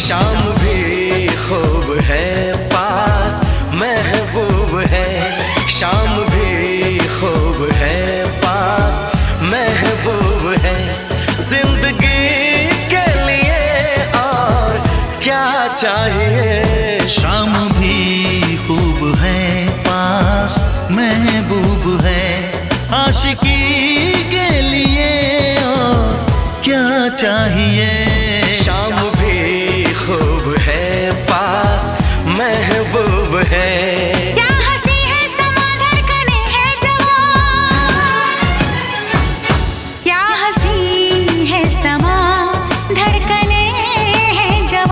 शाम भी खूब है पास महबूब है, शाम भी खूब है पास महबूब है। जिंदगी के लिए और क्या चाहिए। शाम भी खूब है पास महबूब है, आशिकी के लिए और क्या चाहिए। शाम भी खूब है पास महबूब है।